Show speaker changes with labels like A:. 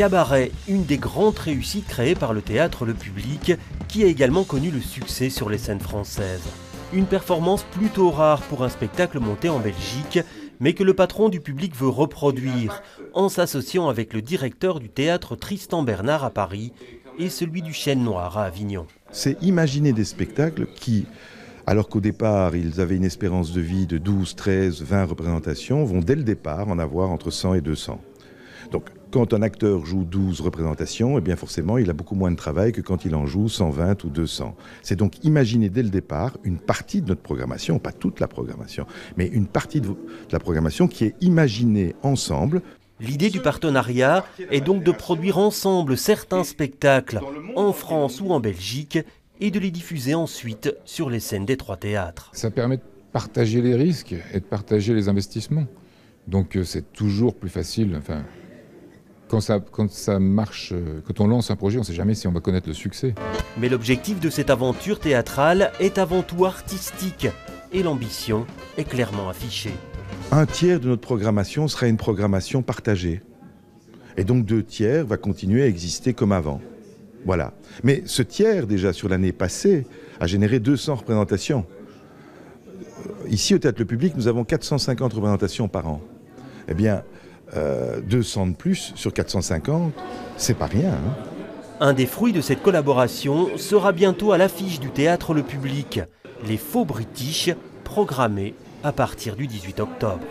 A: Cabaret, une des grandes réussites créées par le théâtre Le Public, qui a également connu le succès sur les scènes françaises. Une performance plutôt rare pour un spectacle monté en Belgique, mais que le patron du Public veut reproduire, en s'associant avec le directeur du théâtre Tristan Bernard à Paris et celui du Chêne Noir à Avignon.
B: C'est imaginer des spectacles qui, alors qu'au départ ils avaient une espérance de vie de 12, 13, 20 représentations, vont dès le départ en avoir entre 100 et 200. Donc quand un acteur joue 12 représentations, eh bien forcément il a beaucoup moins de travail que quand il en joue 120 ou 200. C'est donc imaginer dès le départ une partie de notre programmation, pas toute la programmation, mais une partie de la programmation qui est imaginée ensemble.
A: L'idée du partenariat est donc de produire ensemble certains spectacles en France ou en Belgique et de les diffuser ensuite sur les scènes des trois théâtres.
C: Ça permet de partager les risques et de partager les investissements. Donc c'est toujours plus facile. Enfin, quand ça marche, quand on lance un projet, on ne sait jamais si on va connaître le succès.
A: Mais l'objectif de cette aventure théâtrale est avant tout artistique et l'ambition est clairement affichée.
B: Un tiers de notre programmation sera une programmation partagée. Et donc 2 tiers va continuer à exister comme avant. Voilà. Mais ce tiers, déjà sur l'année passée, a généré 200 représentations. Ici, au Théâtre Le Public, nous avons 450 représentations par an. Eh bien, 200 de plus sur 450, c'est pas rien.
A: Un des fruits de cette collaboration sera bientôt à l'affiche du Théâtre Le Public. Les Faux British, programmés à partir du 18 octobre.